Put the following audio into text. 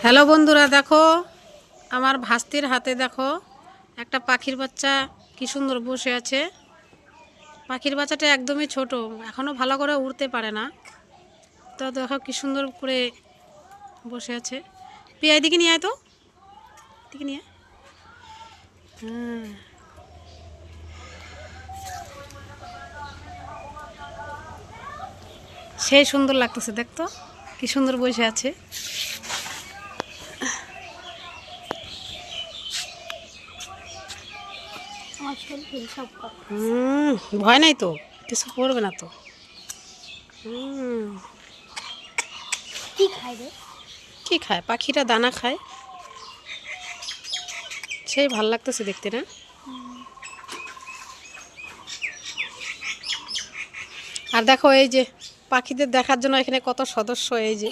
Hello বন্ধুরা, দেখো আমার ভাস্তির হাতে দেখো একটা পাখির বাচ্চা কি সুন্দর বসে আছে। পাখির বাচ্চাটা একদমই ছোট, এখনো ভালো করে উড়তে পারে না। তো দেখো কি সুন্দর করে বসে আছে। পিয়া এদিকে নিয়ে আয়, তো এদিকে নিয়ে আয়। হ্যাঁ, সেই সুন্দর লাগতেছে, দেখতো কি সুন্দর বসে আছে। ভয় নাই তো, কিছু করবে না তো। কি খায় রে? কি খায়? পাখিরা দানা খায়। সেই ভাল লাগতেছে দেখতে না? আর দেখো এই যে পাখিদের দেখার জন্য এখানে কত সদস্য, এই যে